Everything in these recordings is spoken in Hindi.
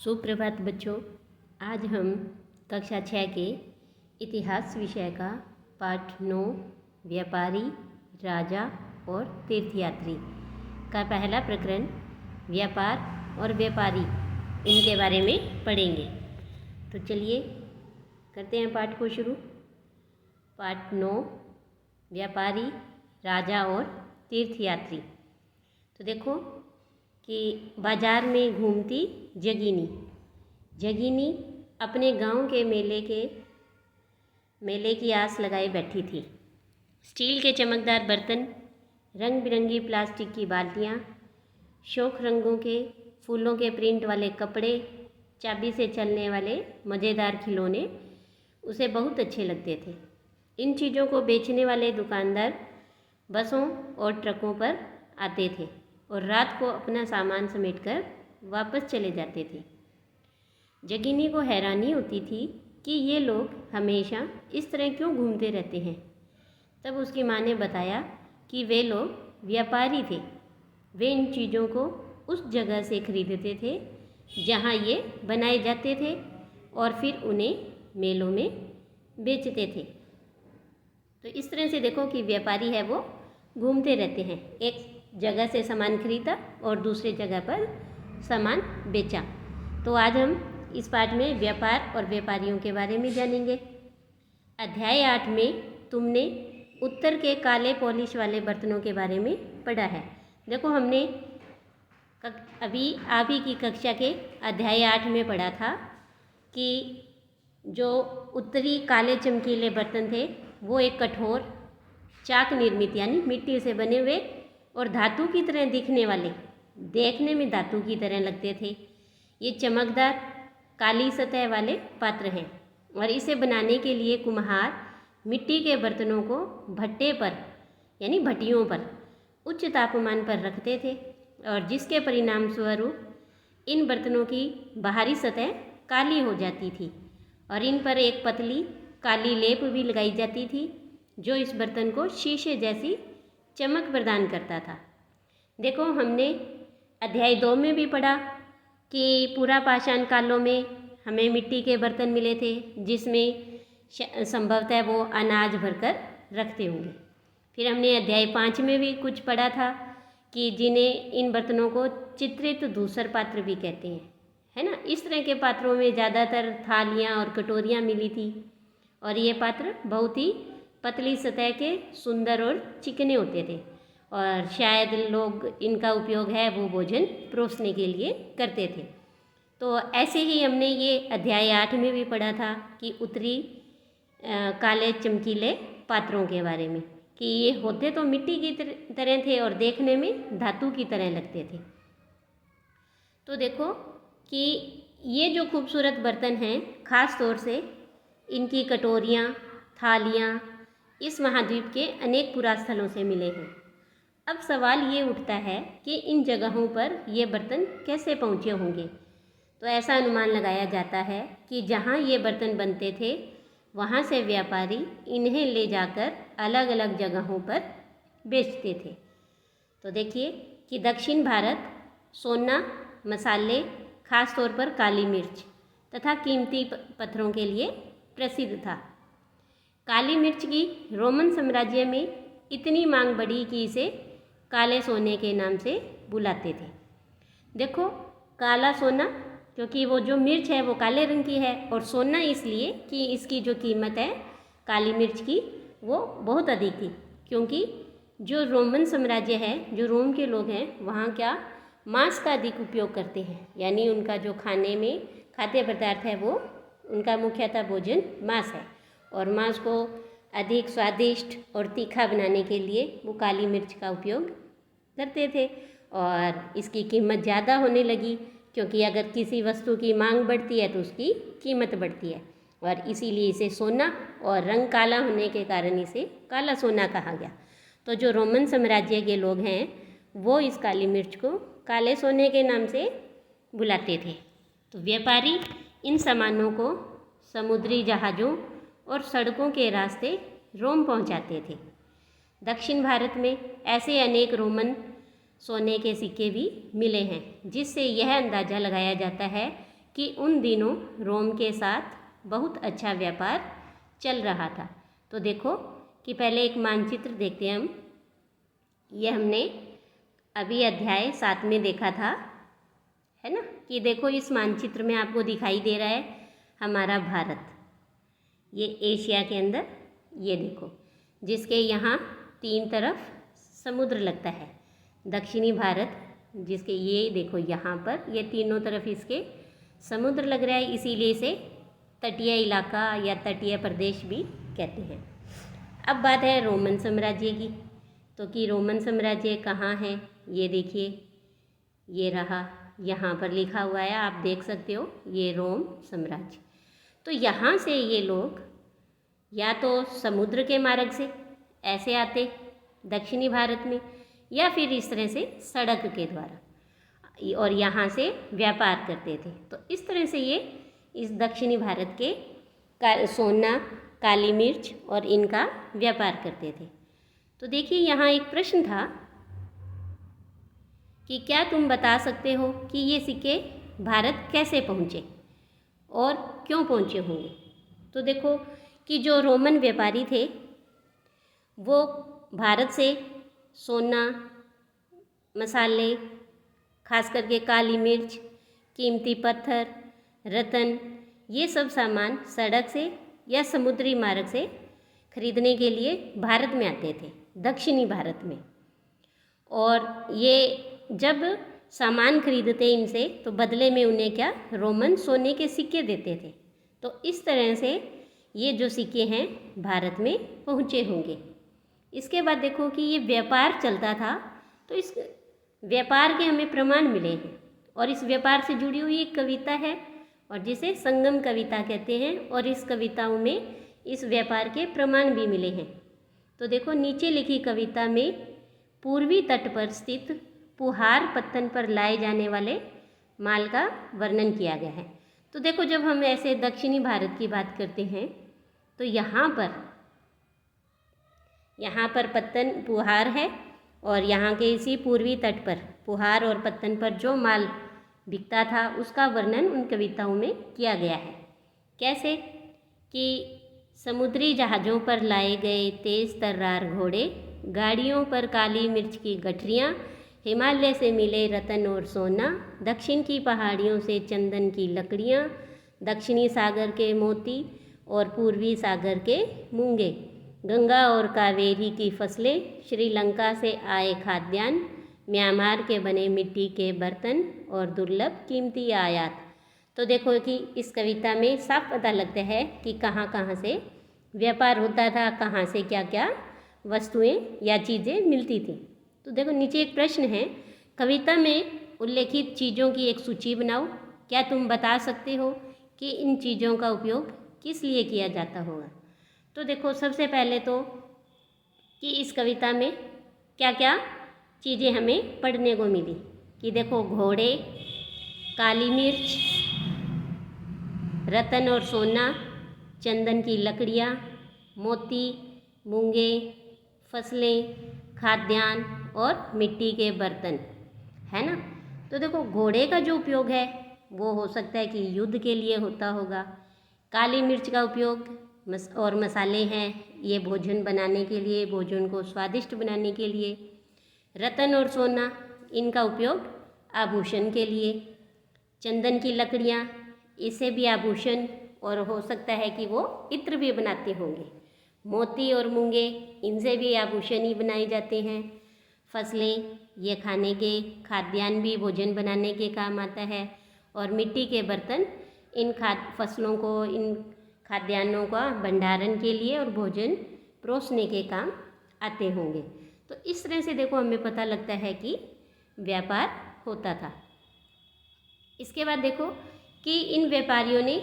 सुप्रभात बच्चों। आज हम कक्षा 6 के इतिहास विषय का पाठ 9 व्यापारी, राजा और तीर्थयात्री का पहला प्रकरण व्यापार और व्यापारी इनके बारे में पढ़ेंगे। तो चलिए करते हैं पाठ को शुरू। पाठ 9 व्यापारी, राजा और तीर्थयात्री। तो देखो कि बाजार में घूमती जगीनी अपने गांव के मेले की आस लगाए बैठी थी। स्टील के चमकदार बर्तन, रंग बिरंगी प्लास्टिक की बाल्टियाँ, शौक रंगों के फूलों के प्रिंट वाले कपड़े, चाबी से चलने वाले मज़ेदार खिलौने उसे बहुत अच्छे लगते थे। इन चीज़ों को बेचने वाले दुकानदार बसों और ट्रकों पर आते थे और रात को अपना सामान समेटकर वापस चले जाते थे। जगीनी को हैरानी होती थी कि ये लोग हमेशा इस तरह क्यों घूमते रहते हैं। तब उसकी माँ ने बताया कि वे लोग व्यापारी थे। वे इन चीज़ों को उस जगह से खरीदते थे जहाँ ये बनाए जाते थे और फिर उन्हें मेलों में बेचते थे। तो इस तरह से देखो कि व्यापारी है वो घूमते रहते हैं, एक जगह से सामान खरीदा और दूसरे जगह पर सामान बेचा। तो आज हम इस पाठ में व्यापार और व्यापारियों के बारे में जानेंगे। अध्याय 8 में तुमने उत्तर के काले पॉलिश वाले बर्तनों के बारे में पढ़ा है। देखो हमने अभी आप ही की कक्षा के अध्याय 8 में पढ़ा था कि जो उत्तरी काले चमकीले बर्तन थे वो एक कठोर चाक निर्मित यानी मिट्टी से बने हुए और धातु की तरह दिखने वाले, देखने में धातु की तरह लगते थे। ये चमकदार काली सतह वाले पात्र हैं और इसे बनाने के लिए कुम्हार मिट्टी के बर्तनों को भट्टे पर यानी भट्टियों पर उच्च तापमान पर रखते थे और जिसके परिणाम स्वरूप इन बर्तनों की बाहरी सतह काली हो जाती थी और इन पर एक पतली काली लेप भी लगाई जाती थी जो इस बर्तन को शीशे जैसी चमक प्रदान करता था। देखो हमने अध्याय 2 में भी पढ़ा कि पूरा पाषाण कालों में हमें मिट्टी के बर्तन मिले थे जिसमें संभवतः वो अनाज भरकर रखते होंगे। फिर हमने अध्याय 5 में भी कुछ पढ़ा था कि जिन्हें इन बर्तनों को चित्रित धूसर पात्र भी कहते हैं, है ना। इस तरह के पात्रों में ज़्यादातर थालियाँ और कटोरियाँ मिली थी और ये पात्र बहुत ही पतली सतह के, सुंदर और चिकने होते थे और शायद लोग इनका उपयोग है वो भोजन परोसने के लिए करते थे। तो ऐसे ही हमने ये अध्याय 8 में भी पढ़ा था कि उत्तरी काले चमकीले पात्रों के बारे में कि ये होते तो मिट्टी की तरह थे और देखने में धातु की तरह लगते थे। तो देखो कि ये जो खूबसूरत बर्तन हैं, ख़ास तौर से इनकी कटोरियाँ, थालियाँ इस महाद्वीप के अनेक पुरास्थलों से मिले हैं। अब सवाल ये उठता है कि इन जगहों पर ये बर्तन कैसे पहुँचे होंगे। तो ऐसा अनुमान लगाया जाता है कि जहाँ ये बर्तन बनते थे वहाँ से व्यापारी इन्हें ले जाकर अलग अलग जगहों पर बेचते थे। तो देखिए कि दक्षिण भारत सोना, मसाले, ख़ास तौर पर काली मिर्च तथा कीमती पत्थरों के लिए प्रसिद्ध था। काली मिर्च की रोमन साम्राज्य में इतनी मांग बढ़ी कि इसे काले सोने के नाम से बुलाते थे। देखो काला सोना क्योंकि वो जो मिर्च है वो काले रंग की है और सोना इसलिए कि इसकी जो कीमत है काली मिर्च की वो बहुत अधिक थी, क्योंकि जो रोमन साम्राज्य है, जो रोम के लोग हैं, वहाँ क्या मांस का अधिक उपयोग करते हैं, यानी उनका जो खाने में खाद्य पदार्थ है वो उनका मुख्यतः भोजन मांस है और मांस को अधिक स्वादिष्ट और तीखा बनाने के लिए वो काली मिर्च का उपयोग करते थे और इसकी कीमत ज़्यादा होने लगी, क्योंकि अगर किसी वस्तु की मांग बढ़ती है तो उसकी कीमत बढ़ती है और इसीलिए इसे सोना और रंग काला होने के कारण इसे काला सोना कहा गया। तो जो रोमन साम्राज्य के लोग हैं वो इस काली मिर्च को काले सोने के नाम से बुलाते थे। तो व्यापारी इन सामानों को समुद्री जहाज़ों और सड़कों के रास्ते रोम पहुंचाते थे। दक्षिण भारत में ऐसे अनेक रोमन सोने के सिक्के भी मिले हैं जिससे यह अंदाज़ा लगाया जाता है कि उन दिनों रोम के साथ बहुत अच्छा व्यापार चल रहा था। तो देखो कि पहले एक मानचित्र देखते हैं हम। ये हमने अभी अध्याय 7 में देखा था, है ना, कि देखो इस मानचित्र में आपको दिखाई दे रहा है हमारा भारत, ये एशिया के अंदर, ये देखो जिसके यहाँ 3 तरफ समुद्र लगता है। दक्षिणी भारत जिसके ये देखो यहाँ पर ये तीनों तरफ इसके समुद्र लग रहा है, इसीलिए इसे तटीय इलाका या तटीय प्रदेश भी कहते हैं। अब बात है रोमन साम्राज्य की। तो कि रोमन साम्राज्य कहाँ है, ये देखिए, ये रहा, यहाँ पर लिखा हुआ है, आप देख सकते हो, ये रोम साम्राज्य। तो यहाँ से ये लोग या तो समुद्र के मार्ग से ऐसे आते दक्षिणी भारत में, या फिर इस तरह से सड़क के द्वारा, और यहाँ से व्यापार करते थे। तो इस तरह से ये इस दक्षिणी भारत के सोना, काली मिर्च और इनका व्यापार करते थे। तो देखिए यहाँ एक प्रश्न था कि क्या तुम बता सकते हो कि ये सिक्के भारत कैसे पहुँचे और क्यों पहुँचे होंगे। तो देखो कि जो रोमन व्यापारी थे वो भारत से सोना, मसाले, खास करके काली मिर्च, कीमती पत्थर, रत्न, ये सब सामान सड़क से या समुद्री मार्ग से खरीदने के लिए भारत में आते थे, दक्षिणी भारत में। और ये जब सामान खरीदते इनसे तो बदले में उन्हें क्या, रोमन सोने के सिक्के देते थे। तो इस तरह से ये जो सिक्के हैं भारत में पहुँचे होंगे। इसके बाद देखो कि ये व्यापार चलता था, तो इस व्यापार के हमें प्रमाण मिले हैं, और इस व्यापार से जुड़ी हुई एक कविता है और जिसे संगम कविता कहते हैं, और इस कविताओं में इस व्यापार के प्रमाण भी मिले हैं। तो देखो नीचे लिखी कविता में पूर्वी तट पर स्थित पुहार पत्तन पर लाए जाने वाले माल का वर्णन किया गया है। तो देखो जब हम ऐसे दक्षिणी भारत की बात करते हैं तो यहाँ पर पत्तन पुहार है, और यहाँ के इसी पूर्वी तट पर पुहार और पत्तन पर जो माल बिकता था उसका वर्णन उन कविताओं में किया गया है। कैसे कि समुद्री जहाज़ों पर लाए गए तेज़ तर्रार घोड़े, गाड़ियों पर काली मिर्च की गठरियाँ, हिमालय से मिले रतन और सोना, दक्षिण की पहाड़ियों से चंदन की लकड़ियाँ, दक्षिणी सागर के मोती और पूर्वी सागर के मूंगे, गंगा और कावेरी की फसलें, श्रीलंका से आए खाद्यान्न, म्यांमार के बने मिट्टी के बर्तन और दुर्लभ कीमती आयात। तो देखो कि इस कविता में साफ पता लगता है कि कहाँ कहाँ से व्यापार होता था, कहाँ से क्या क्या वस्तुएं या चीज़ें मिलती थी। तो देखो नीचे एक प्रश्न है, कविता में उल्लेखित चीज़ों की एक सूची बनाओ। क्या तुम बता सकते हो कि इन चीज़ों का उपयोग किस लिए किया जाता होगा। तो देखो सबसे पहले तो कि इस कविता में क्या क्या चीज़ें हमें पढ़ने को मिली, कि देखो घोड़े, काली मिर्च, रतन और सोना, चंदन की लकड़ियाँ, मोती, मूंगे, फसलें, खाद्यान्न और मिट्टी के बर्तन, है ना। तो देखो घोड़े का जो उपयोग है वो हो सकता है कि युद्ध के लिए होता होगा। काली मिर्च का उपयोग और मसाले हैं ये भोजन बनाने के लिए, भोजन को स्वादिष्ट बनाने के लिए। रतन और सोना इनका उपयोग आभूषण के लिए। चंदन की लकड़ियाँ, इससे भी आभूषण और हो सकता है कि वो इत्र भी बनाते होंगे। मोती और मूंगे, इनसे भी आभूषण ही बनाए जाते हैं। फसलें, ये खाने के खाद्यान्न भी भोजन बनाने के काम आता है। और मिट्टी के बर्तन, इन फसलों को, इन खाद्यान्नों का भंडारण के लिए और भोजन परोसने के काम आते होंगे। तो इस तरह से देखो हमें पता लगता है कि व्यापार होता था। इसके बाद देखो कि इन व्यापारियों ने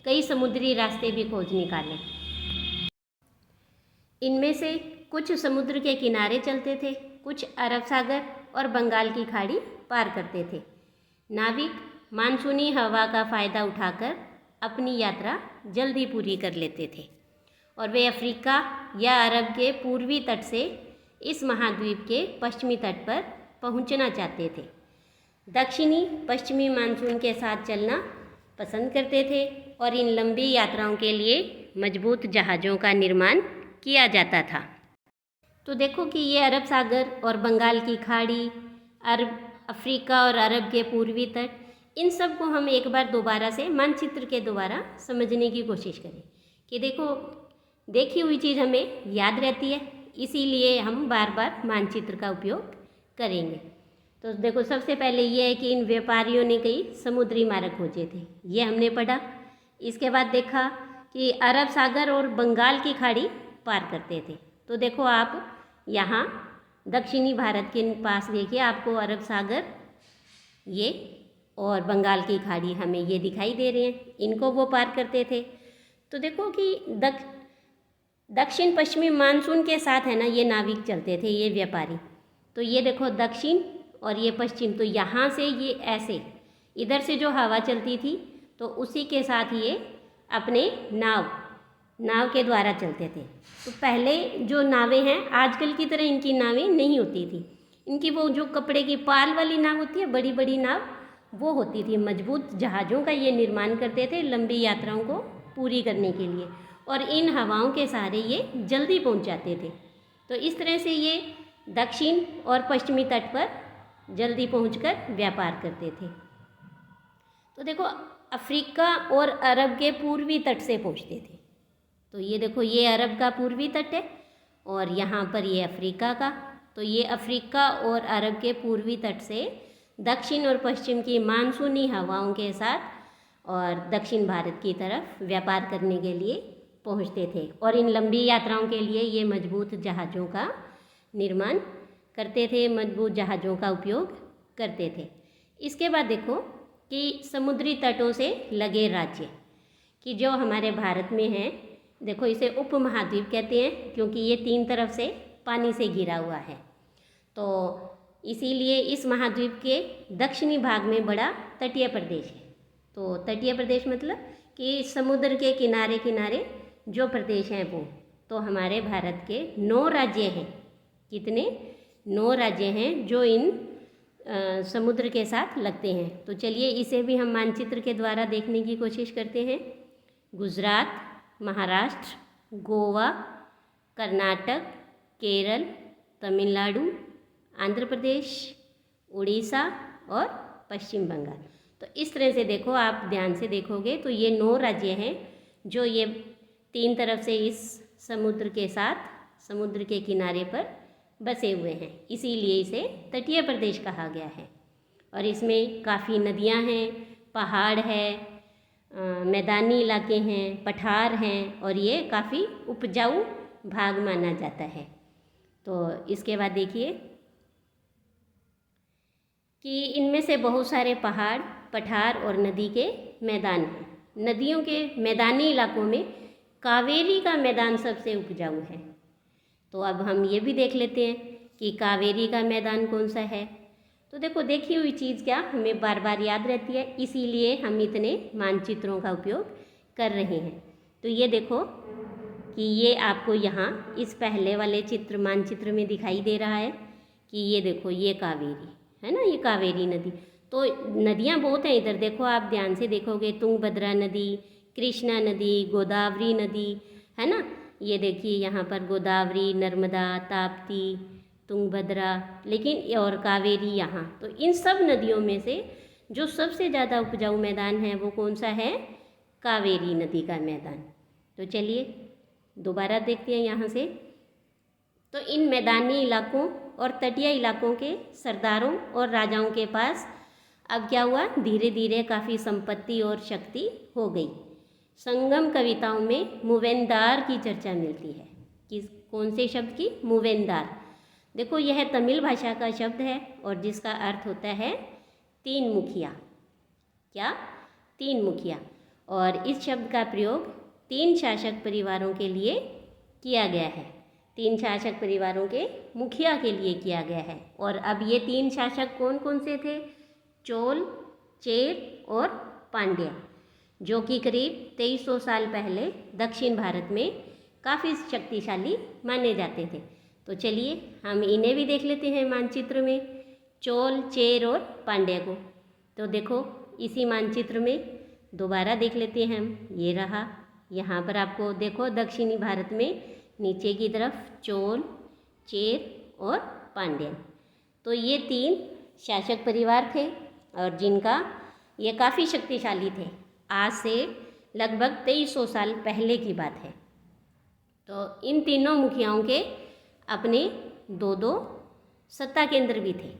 कई समुद्री रास्ते भी खोज निकाले। इनमें से कुछ समुद्र के किनारे चलते थे, कुछ अरब सागर और बंगाल की खाड़ी पार करते थे। नाविक मानसूनी हवा का फ़ायदा उठाकर अपनी यात्रा जल्दी पूरी कर लेते थे, और वे अफ्रीका या अरब के पूर्वी तट से इस महाद्वीप के पश्चिमी तट पर पहुंचना चाहते थे। दक्षिणी पश्चिमी मानसून के साथ चलना पसंद करते थे और इन लंबी यात्राओं के लिए मजबूत जहाज़ों का निर्माण किया जाता था। तो देखो कि ये अरब सागर और बंगाल की खाड़ी, अफ्रीका और अरब के पूर्वी तट, इन सब को हम एक बार दोबारा से मानचित्र के द्वारा समझने की कोशिश करें कि देखो देखी हुई चीज़ हमें याद रहती है, इसीलिए हम बार बार मानचित्र का उपयोग करेंगे। तो देखो सबसे पहले ये है कि इन व्यापारियों ने कई समुद्री मार्ग खोजे थे, ये हमने पढ़ा। इसके बाद देखा कि अरब सागर और बंगाल की खाड़ी पार करते थे। तो देखो आप यहाँ दक्षिणी भारत के पास देखिए, आपको अरब सागर ये और बंगाल की खाड़ी हमें ये दिखाई दे रहे हैं, इनको वो पार करते थे। तो देखो कि दक्षिण पश्चिमी मानसून के साथ है ना ये नाविक चलते थे, ये व्यापारी। तो ये देखो दक्षिण और ये पश्चिम, तो यहाँ से ये ऐसे इधर से जो हवा चलती थी तो उसी के साथ ये अपने नाव के द्वारा चलते थे। तो पहले जो नावें हैं आजकल की तरह इनकी नावें नहीं होती थी, इनकी वो जो कपड़े की पाल वाली नाव होती है, बड़ी बड़ी नाव, वो होती थी। मजबूत जहाज़ों का ये निर्माण करते थे लंबी यात्राओं को पूरी करने के लिए, और इन हवाओं के सहारे ये जल्दी पहुंच जाते थे। तो इस तरह से ये दक्षिण और पश्चिमी तट पर जल्दी पहुंचकर व्यापार करते थे। तो देखो अफ्रीका और अरब के पूर्वी तट से पहुंचते थे। तो ये देखो ये अरब का पूर्वी तट है और यहाँ पर ये अफ्रीका का। तो ये अफ्रीका और अरब के पूर्वी तट से दक्षिण और पश्चिम की मानसूनी हवाओं के साथ और दक्षिण भारत की तरफ व्यापार करने के लिए पहुँचते थे, और इन लंबी यात्राओं के लिए ये मजबूत जहाज़ों का निर्माण करते थे, मजबूत जहाज़ों का उपयोग करते थे। इसके बाद देखो कि समुद्री तटों से लगे राज्य कि जो हमारे भारत में हैं, देखो इसे उपमहाद्वीप कहते हैं क्योंकि ये 3 तरफ से पानी से घिरा हुआ है। तो इसीलिए इस महाद्वीप के दक्षिणी भाग में बड़ा तटीय प्रदेश है। तो तटीय प्रदेश मतलब कि समुद्र के किनारे किनारे जो प्रदेश हैं वो, तो हमारे भारत के 9 राज्य हैं। कितने? 9 राज्य हैं जो इन समुद्र के साथ लगते हैं। तो चलिए इसे भी हम मानचित्र के द्वारा देखने की कोशिश करते हैं। गुजरात, महाराष्ट्र, गोवा, कर्नाटक, केरल, तमिलनाडु, आंध्र प्रदेश, उड़ीसा और पश्चिम बंगाल। तो इस तरह से देखो, आप ध्यान से देखोगे तो ये 9 राज्य हैं जो ये 3 तरफ से इस समुद्र के साथ समुद्र के किनारे पर बसे हुए हैं, इसीलिए इसे तटीय प्रदेश कहा गया है। और इसमें काफ़ी नदियां हैं, पहाड़ है, मैदानी इलाके हैं, पठार हैं, और ये काफ़ी उपजाऊ भाग माना जाता है। तो इसके बाद देखिए कि इनमें से बहुत सारे पहाड़, पठार और नदी के मैदान हैं। नदियों के मैदानी इलाकों में कावेरी का मैदान सबसे उपजाऊ है। तो अब हम ये भी देख लेते हैं कि कावेरी का मैदान कौन सा है। तो देखो देखी हुई चीज़ क्या हमें बार बार याद रहती है, इसीलिए हम इतने मानचित्रों का उपयोग कर रहे हैं। तो ये देखो कि ये आपको यहाँ इस पहले वाले चित्र मानचित्र में दिखाई दे रहा है कि ये देखो ये कावेरी है ना, ये कावेरी नदी। तो नदियाँ बहुत हैं इधर, देखो आप ध्यान से देखोगे, तुंगभद्रा नदी, कृष्णा नदी, गोदावरी नदी है ना। ये देखिए यहाँ पर गोदावरी, नर्मदा, ताप्ती, तुंगभद्रा, लेकिन और कावेरी यहाँ। तो इन सब नदियों में से जो सबसे ज़्यादा उपजाऊ मैदान है वो कौन सा है? कावेरी नदी का मैदान। तो चलिए दोबारा देखते हैं यहाँ से। तो इन मैदानी इलाकों और तटीय इलाकों के सरदारों और राजाओं के पास अब क्या हुआ, धीरे धीरे काफ़ी संपत्ति और शक्ति हो गई। संगम कविताओं में मूवेंदार की चर्चा मिलती है। किस कौन से शब्द की? मूवेंदार। देखो यह तमिल भाषा का शब्द है और जिसका अर्थ होता है 3 मुखिया। क्या? 3 मुखिया। और इस शब्द का प्रयोग 3 शासक परिवारों के लिए किया गया है। 3 शासक परिवारों के मुखिया के लिए किया गया है। और अब ये 3 शासक कौन कौन से थे? चोल, चेर और पांड्या, जो कि करीब 2300 साल पहले दक्षिण भारत में काफ़ी शक्तिशाली माने जाते थे। तो चलिए हम इन्हें भी देख लेते हैं मानचित्र में, चोल, चेर और पांड्या को। तो देखो इसी मानचित्र में दोबारा देख लेते हैं हम। ये रहा, यहाँ पर आपको देखो दक्षिणी भारत में नीचे की तरफ चोल, चेर और पांड्यन, तो ये 3 शासक परिवार थे और जिनका ये काफ़ी शक्तिशाली थे। आज से लगभग 2300 साल पहले की बात है। तो इन तीनों मुखियाओं के अपने 2-2 सत्ता केंद्र भी थे,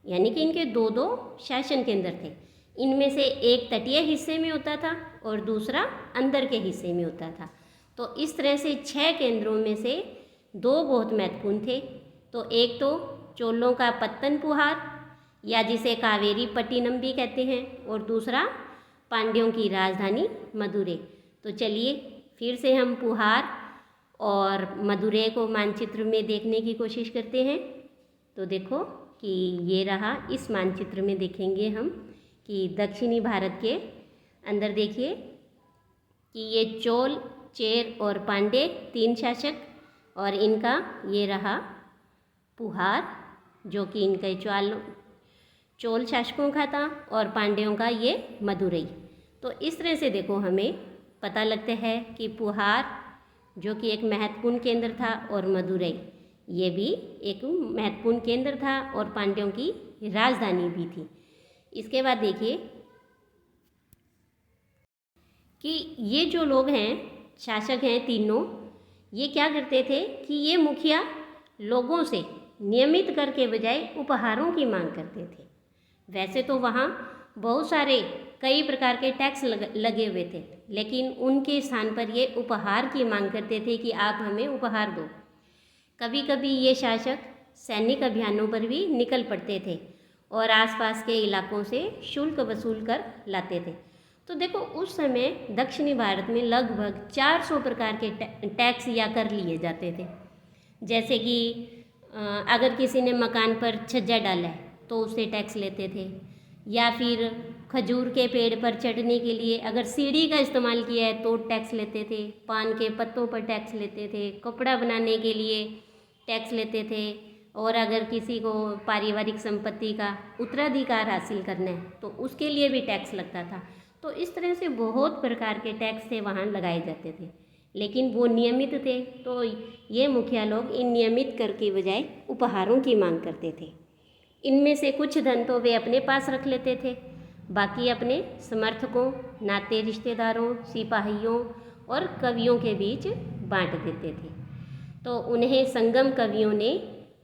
यानी कि इनके 2-2 शासन केंद्र थे। इनमें से एक तटीय हिस्से में होता था और दूसरा अंदर के हिस्से में होता था। तो इस तरह से 6 केंद्रों में से 2 बहुत महत्वपूर्ण थे। तो एक तो चोलों का पत्तनपुहार या जिसे कावेरी पट्टिनम भी कहते हैं, और दूसरा पांड्यों की राजधानी मदुरै। तो चलिए फिर से हम पुहार और मदुरै को मानचित्र में देखने की कोशिश करते हैं। तो देखो कि ये रहा, इस मानचित्र में देखेंगे हम कि दक्षिणी भारत के अंदर देखिए कि ये चोल, चेर और पांड्य 3 शासक, और इनका ये रहा पुहार जो कि इनके चोल शासकों का था, और पांड्यों का ये मदुरै। तो इस तरह से देखो हमें पता लगता है कि पुहार जो कि एक महत्वपूर्ण केंद्र था और मदुरै ये भी एक महत्वपूर्ण केंद्र था और पांड्यों की राजधानी भी थी। इसके बाद देखिए कि ये जो लोग हैं, शासक हैं तीनों, ये क्या करते थे कि ये मुखिया लोगों से नियमित कर के बजाय उपहारों की मांग करते थे। वैसे तो वहाँ बहुत सारे कई प्रकार के टैक्स लगे हुए थे, लेकिन उनके स्थान पर ये उपहार की मांग करते थे कि आप हमें उपहार दो। कभी कभी ये शासक सैनिक अभियानों पर भी निकल पड़ते थे और आसपास के इलाकों से शुल्क वसूल कर लाते थे। तो देखो उस समय दक्षिणी भारत में लगभग 400 प्रकार के टैक्स या कर लिए जाते थे। जैसे कि अगर किसी ने मकान पर छज्जा डाला है तो उससे टैक्स लेते थे, या फिर खजूर के पेड़ पर चढ़ने के लिए अगर सीढ़ी का इस्तेमाल किया है तो टैक्स लेते थे, पान के पत्तों पर टैक्स लेते थे, कपड़ा बनाने के लिए टैक्स लेते थे, और अगर किसी को पारिवारिक संपत्ति का उत्तराधिकार हासिल करना है तो उसके लिए भी टैक्स लगता था। तो इस तरह से बहुत प्रकार के टैक्स थे वहाँ लगाए जाते थे, लेकिन वो नियमित थे। तो ये मुखिया लोग इन नियमित कर के बजाय उपहारों की मांग करते थे। इनमें से कुछ धन तो वे अपने पास रख लेते थे, बाकी अपने समर्थकों, नाते रिश्तेदारों, सिपाहियों और कवियों के बीच बांट देते थे। तो उन्हें संगम कवियों ने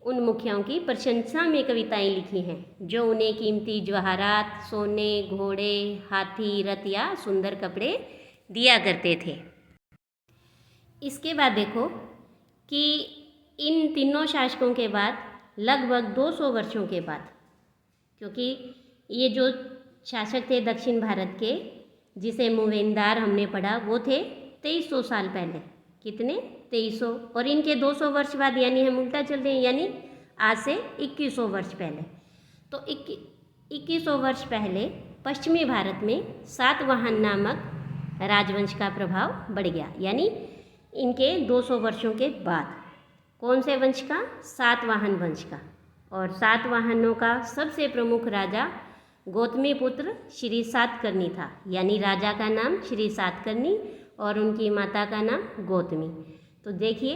उन मुखियाओं की प्रशंसा में कविताएं लिखी हैं, जो उन्हें कीमती जवाहरात, सोने, घोड़े, हाथी, रथ या सुंदर कपड़े दिया करते थे। इसके बाद देखो कि इन तीनों शासकों के बाद लगभग 200 वर्षों के बाद, क्योंकि ये जो शासक थे दक्षिण भारत के, जिसे मूवेंदार हमने पढ़ा, वो थे 2300 साल पहले। कितने? 2300। और इनके 200 वर्ष बाद, यानी हम उल्टा चल रहे हैं, यानी आज से 2100 वर्ष पहले। तो 2100 वर्ष पहले पश्चिमी भारत में सातवाहन नामक राजवंश का प्रभाव बढ़ गया। यानी इनके 200 वर्षों के बाद कौन से वंश का? सातवाहन वंश का। और सातवाहनों का सबसे प्रमुख राजा गौतमी पुत्र श्री सातकर्णी था, यानी राजा का नाम श्री सातकर्णी और उनकी माता का नाम गौतमी। तो देखिए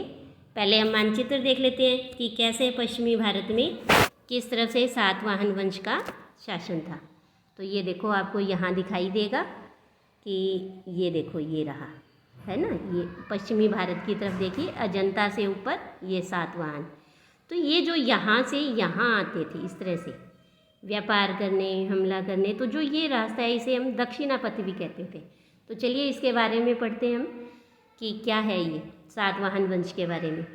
पहले हम मानचित्र देख लेते हैं कि कैसे पश्चिमी भारत में किस तरह से सातवाहन वंश का शासन था। तो ये देखो आपको यहाँ दिखाई देगा कि ये देखो ये रहा है ना, ये पश्चिमी भारत की तरफ देखिए, अजंता से ऊपर ये सातवाहन। तो ये जो यहाँ से यहाँ आते थे इस तरह से व्यापार करने, हमला करने, तो जो ये रास्ता है इसे हम दक्षिणापथ भी कहते थे। तो चलिए इसके बारे में पढ़ते हैं हम कि क्या है ये सातवाहन वंश के बारे में।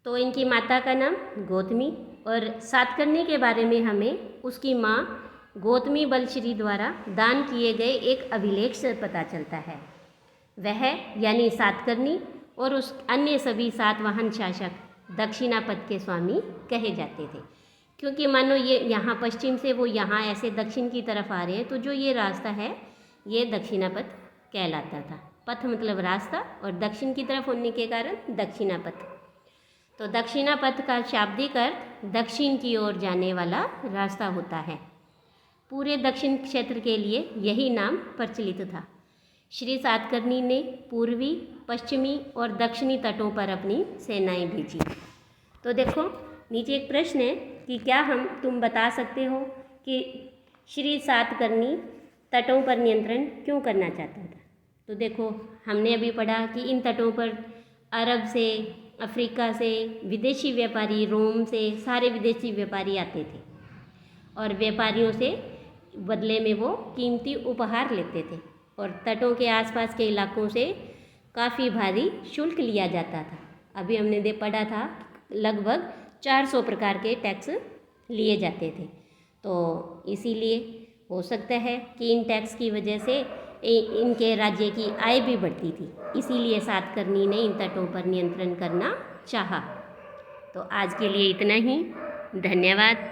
तो इनकी माता का नाम गौतमी, और सातकर्णी के बारे में हमें उसकी माँ गौतमी बलश्री द्वारा दान किए गए एक अभिलेख से पता चलता है। वह यानी सातकर्णी और उस अन्य सभी सातवाहन शासक दक्षिणापथ के स्वामी कहे जाते थे, क्योंकि मानो ये यहाँ पश्चिम से वो यहाँ ऐसे दक्षिण की तरफ आ रहे हैं, तो जो ये रास्ता है ये दक्षिणापथ कहलाता था। पथ मतलब रास्ता, और दक्षिण की तरफ होने के कारण दक्षिणापथ। तो दक्षिणापथ का शाब्दिक अर्थ दक्षिण की ओर जाने वाला रास्ता होता है। पूरे दक्षिण क्षेत्र के लिए यही नाम प्रचलित था। श्री सातकर्णी ने पूर्वी, पश्चिमी और दक्षिणी तटों पर अपनी सेनाएं भेजी। तो देखो नीचे एक प्रश्न है कि क्या तुम बता सकते हो कि श्री सातकर्णी तटों पर नियंत्रण क्यों करना चाहता था। तो देखो हमने अभी पढ़ा कि इन तटों पर अरब से, अफ्रीका से विदेशी व्यापारी, रोम से सारे विदेशी व्यापारी आते थे और व्यापारियों से बदले में वो कीमती उपहार लेते थे और तटों के आसपास के इलाकों से काफ़ी भारी शुल्क लिया जाता था। अभी हमने पढ़ा था लगभग 400 प्रकार के टैक्स लिए जाते थे। तो इसीलिए हो सकता है कि इन टैक्स की वजह से इनके राज्य की आय भी बढ़ती थी, इसीलिए सातकर्णी ने इन तटों पर नियंत्रण करना चाहा। तो आज के लिए इतना ही। धन्यवाद।